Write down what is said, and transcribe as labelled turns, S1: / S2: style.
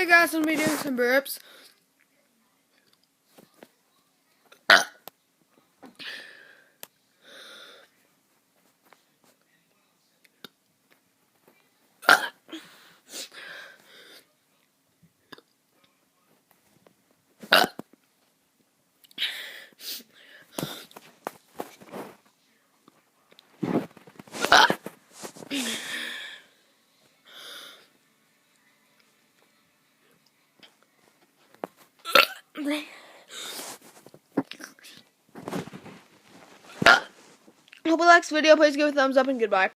S1: Today, guys, I'm gonna be doing some burps. Hope you like this video. Please give it a thumbs up and goodbye.